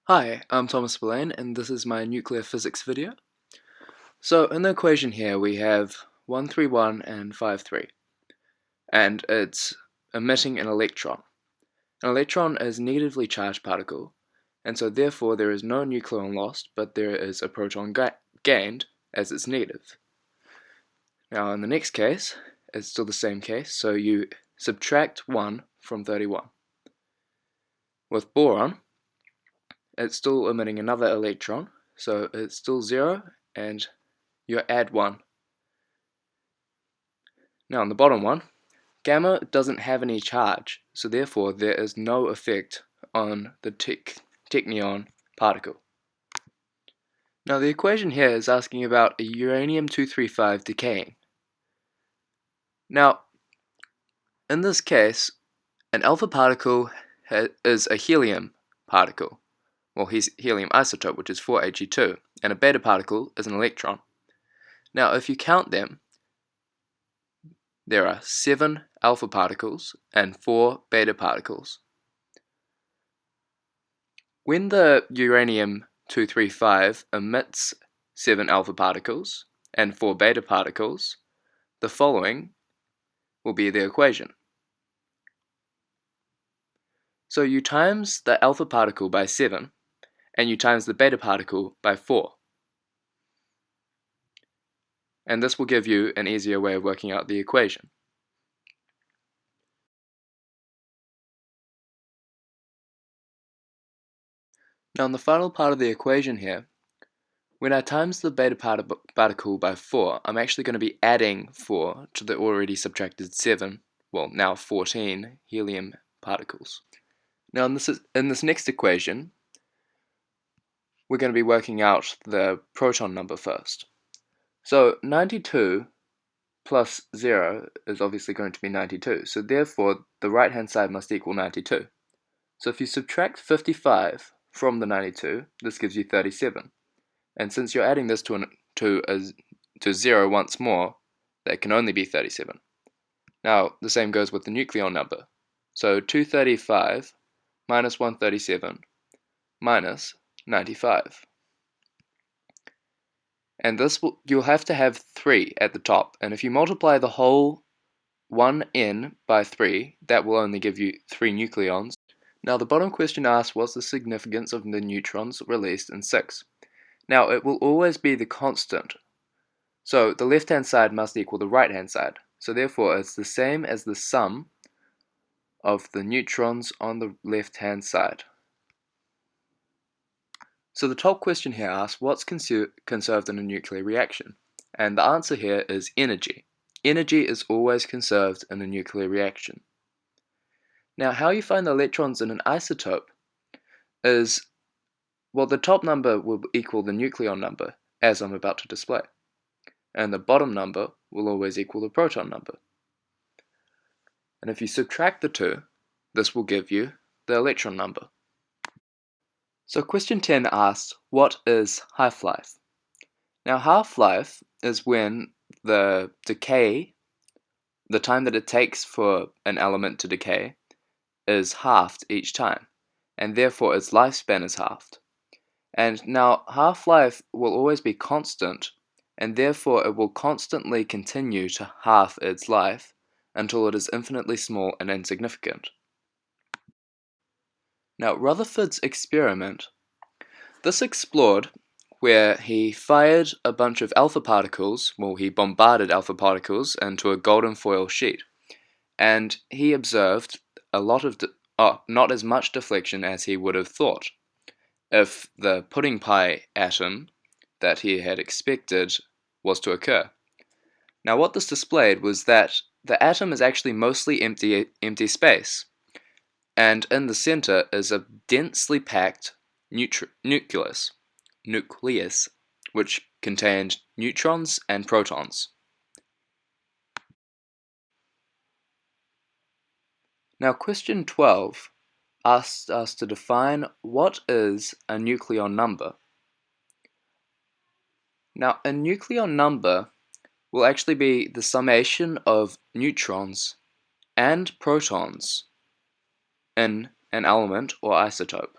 Hi, I'm Thomas Spillane, and this is my nuclear physics video. So in the equation here we have 131 and 53, and it's emitting an electron. An electron is a negatively charged particle, and so therefore there is no nucleon lost, but there is a proton gained as it's negative. Now in the next case, it's still the same case, so you subtract 1 from 31. With boron, it's still emitting another electron, so it's still 0, and you add 1. Now on the bottom one, gamma doesn't have any charge, so therefore there is no effect on the technion particle. Now the equation here is asking about a uranium-235 decaying. Now, in this case, an alpha particle is a helium particle, well, helium isotope, which is 4He2, and a beta particle is an electron. Now, if you count them, there are 7 alpha particles and 4 beta particles. When the uranium-235 emits 7 alpha particles and 4 beta particles, the following will be the equation. So you times the alpha particle by 7 and you times the beta particle by 4. And this will give you an easier way of working out the equation. Now in the final part of the equation here, when I times the beta particle by 4, I'm actually going to be adding 4 to the already subtracted 7, well now 14 helium particles. Now in this next equation, we're going to be working out the proton number first. So 92 plus 0 is obviously going to be 92, so therefore the right hand side must equal 92. So if you subtract 55 from the 92, this gives you 37. And since you're adding this to 0 once more, that can only be 37. Now the same goes with the nucleon number. So 235 minus 137 minus 95. And you'll have to have 3 at the top, and if you multiply the whole 1n by 3, that will only give you 3 nucleons. Now the bottom question asks what's the significance of the neutrons released in 6. Now it will always be the constant, so the left hand side must equal the right hand side, so therefore it's the same as the sum of the neutrons on the left hand side. So the top question here asks what's conserved in a nuclear reaction, and the answer here is energy. Energy is always conserved in a nuclear reaction. Now how you find the electrons in an isotope is, well, the top number will equal the nucleon number, as I'm about to display, and the bottom number will always equal the proton number. And if you subtract the two, this will give you the electron number. So question 10 asks, what is half-life? Now half-life is when the decay, the time that it takes for an element to decay, is halved each time, and therefore its lifespan is halved. And now half-life will always be constant, and therefore it will constantly continue to halve its life until it is infinitely small and insignificant. Now Rutherford's experiment, this explored where he fired a bunch of alpha particles, well, he bombarded alpha particles into a golden foil sheet, and he observed a lot of not as much deflection as he would have thought if the pudding pie atom that he had expected was to occur. Now what this displayed was that the atom is actually mostly empty space, and in the center is a densely packed nucleus, which contained neutrons and protons. Now question 12 asked us to define what is a nucleon number. Now a nucleon number will actually be the summation of neutrons and protons in an element or isotope.